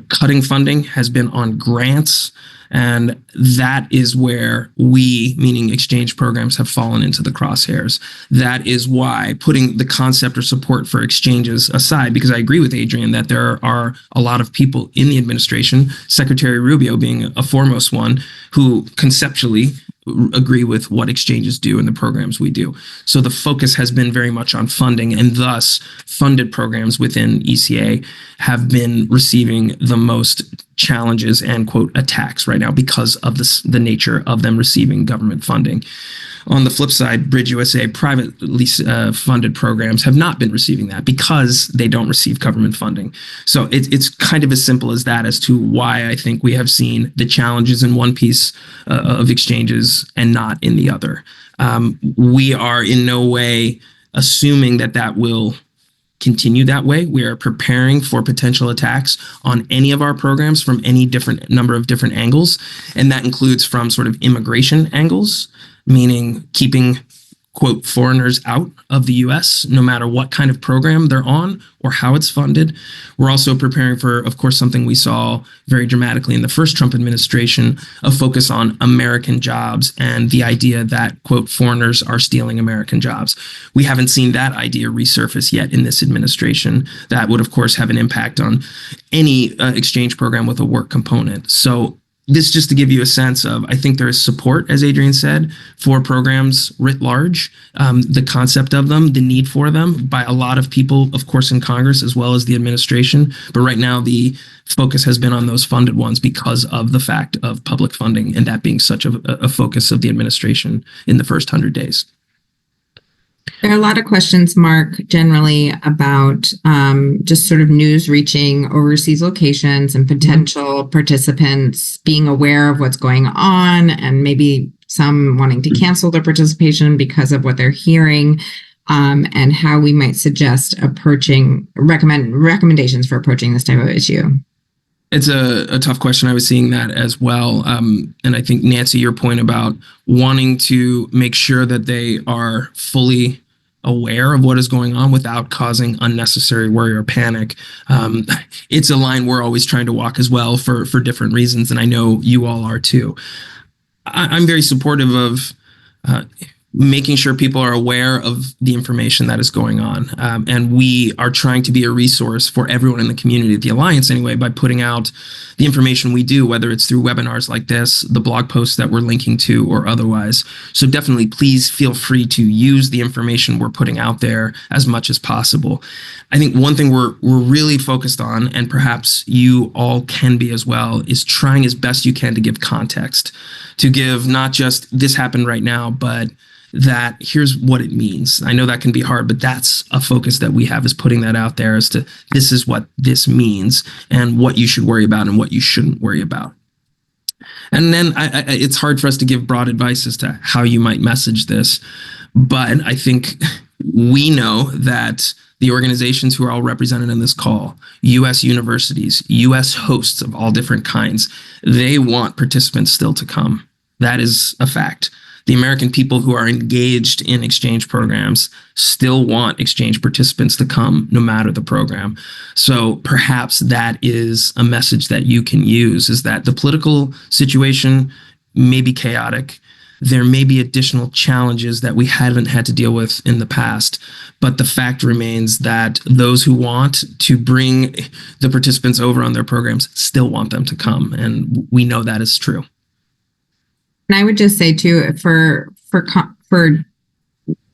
cutting funding, has been on grants. And that is where we, meaning exchange programs, have fallen into the crosshairs. That is why putting the concept or support for exchanges aside, because I agree with Adrian that there are a lot of people in the administration, Secretary Rubio being a foremost one, who conceptually agree with what exchanges do and the programs we do. So the focus has been very much on funding, and thus funded programs within ECA have been receiving the most challenges and, quote, attacks right now because of the nature of them receiving government funding. On the flip side, Bridge USA privately funded programs have not been receiving that because they don't receive government funding. So it's kind of as simple as that as to why I think we have seen the challenges in one piece of exchanges and not in the other. We are in no way assuming that will continue that way. We are preparing for potential attacks on any of our programs from any number of different angles. And that includes from sort of immigration angles, meaning keeping, quote, foreigners out of the U.S., no matter what kind of program they're on or how it's funded. We're also preparing for, of course, something we saw very dramatically in the first Trump administration, a focus on American jobs and the idea that, quote, foreigners are stealing American jobs. We haven't seen that idea resurface yet in this administration. That would, of course, have an impact on any exchange program with a work component. So this just to give you a sense of, I think there is support, as Adrian said, for programs writ large, the concept of them, the need for them by a lot of people, of course, in Congress, as well as the administration. But right now, the focus has been on those funded ones because of the fact of public funding and that being such a focus of the administration in the first 100 days. There are a lot of questions, Mark, generally about just sort of news reaching overseas locations and potential participants being aware of what's going on and maybe some wanting to cancel their participation because of what they're hearing, and how we might suggest recommendations for approaching this type of issue. It's a tough question. I was seeing that as well. And I think, Nancy, your point about wanting to make sure that they are fully aware of what is going on without causing unnecessary worry or panic. It's a line we're always trying to walk as well for different reasons. And I know you all are too. I'm very supportive of making sure people are aware of the information that is going on. And we are trying to be a resource for everyone in the community, the Alliance anyway, by putting out the information we do, whether it's through webinars like this, the blog posts that we're linking to, or otherwise. So definitely please feel free to use the information we're putting out there as much as possible. I think one thing we're really focused on, and perhaps you all can be as well, is trying as best you can to give context, to give not just this happened right now, but that here's what it means. I know that can be hard, but that's a focus that we have, is putting that out there as to this is what this means and what you should worry about and what you shouldn't worry about. And then it's hard for us to give broad advice as to how you might message this, but I think we know that the organizations who are all represented in this call, U.S. universities, U.S. hosts of all different kinds, they want participants still to come. That is a fact. The American people who are engaged in exchange programs still want exchange participants to come, no matter the program. So perhaps that is a message that you can use, is that the political situation may be chaotic. There may be additional challenges that we haven't had to deal with in the past, but the fact remains that those who want to bring the participants over on their programs still want them to come, and we know that is true. And I would just say too, for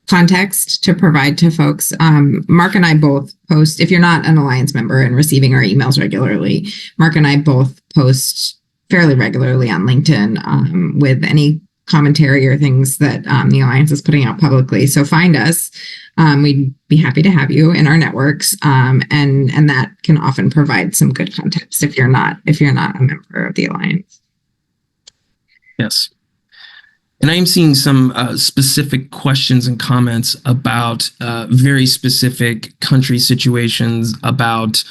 context to provide to folks. Mark and I both post, if you're not an Alliance member and receiving our emails regularly, Mark and I both post fairly regularly on LinkedIn with any commentary or things that the Alliance is putting out publicly. So find us. We'd be happy to have you in our networks. And that can often provide some good context if you're not a member of the Alliance. Yes. And I am seeing some specific questions and comments about very specific country situations, about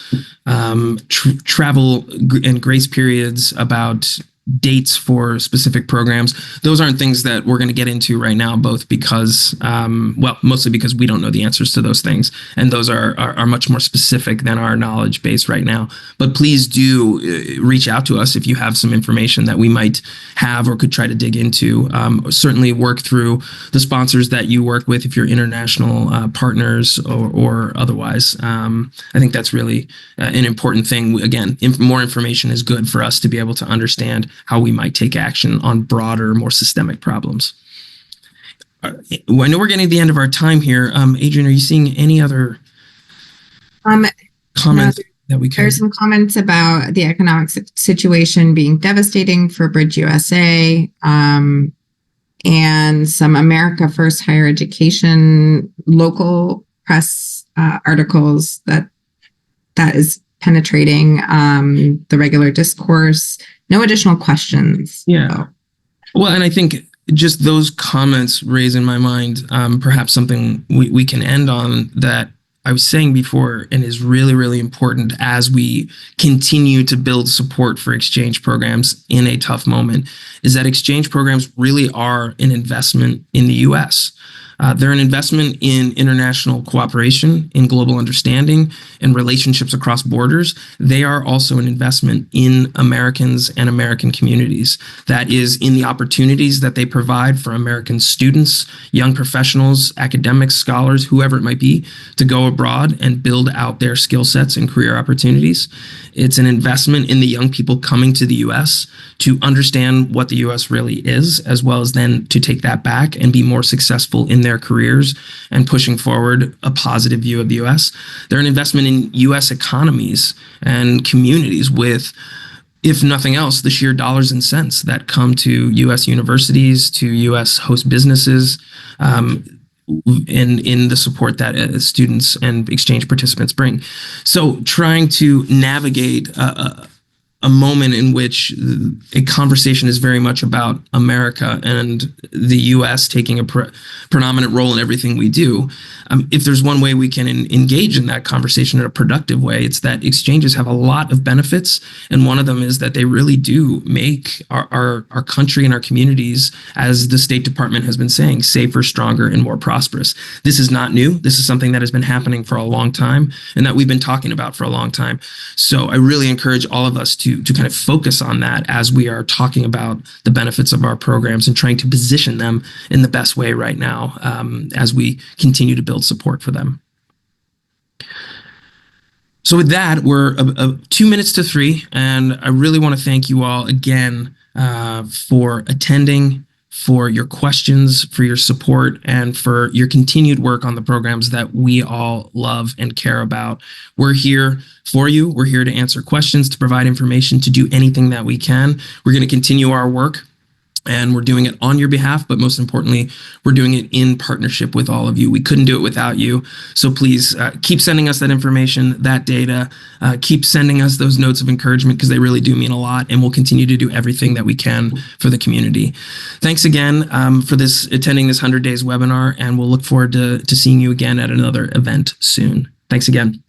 travel and grace periods, about dates for specific programs. Those aren't things that we're going to get into right now, both because, mostly because we don't know the answers to those things. And those are much more specific than our knowledge base right now. But please do reach out to us if you have some information that we might have or could try to dig into. Certainly work through the sponsors that you work with if you're international partners or otherwise. I think that's really an important thing. Again, more information is good for us to be able to understand how we might take action on broader, more systemic problems. I know we're getting to the end of our time here. Adrian, are you seeing any other comments that we could? There's some comments about the economic situation being devastating for Bridge USA, and some America First Higher Education local press articles that is penetrating the regular discourse. No additional questions. Yeah. Though. Well, and I think just those comments raise in my mind perhaps something we can end on that I was saying before and is really, really important as we continue to build support for exchange programs in a tough moment, is that exchange programs really are an investment in the U.S. They're an investment in international cooperation, in global understanding, and relationships across borders. They are also an investment in Americans and American communities. That is in the opportunities that they provide for American students, young professionals, academics, scholars, whoever it might be, to go abroad and build out their skill sets and career opportunities. It's an investment in the young people coming to the U.S. to understand what the U.S. really is, as well as then to take that back and be more successful in their careers and pushing forward a positive view of the U.S. They're an investment in U.S. economies and communities with, if nothing else, the sheer dollars and cents that come to U.S. universities, to U.S. host businesses, in the support that students and exchange participants bring. So trying to navigate a moment in which a conversation is very much about America and the U.S. taking a predominant role in everything we do. If there's one way we can engage in that conversation in a productive way, it's that exchanges have a lot of benefits. And one of them is that they really do make our country and our communities, as the State Department has been saying, safer, stronger, and more prosperous. This is not new. This is something that has been happening for a long time and that we've been talking about for a long time. So I really encourage all of us to kind of focus on that as we are talking about the benefits of our programs and trying to position them in the best way right now as we continue to build support for them. So with that, we're 2 minutes to 3, and I really want to thank you all again for attending, for your questions, for your support, and for your continued work on the programs that we all love and care about. We're here for you. We're here to answer questions, to provide information, to do anything that we can. We're going to continue our work, and we're doing it on your behalf, but most importantly, we're doing it in partnership with all of you. We couldn't do it without you. So please keep sending us that information, that data, keep sending us those notes of encouragement, because they really do mean a lot, and we'll continue to do everything that we can for the community. Thanks again for attending this 100 Days webinar, and we'll look forward to seeing you again at another event soon. Thanks again.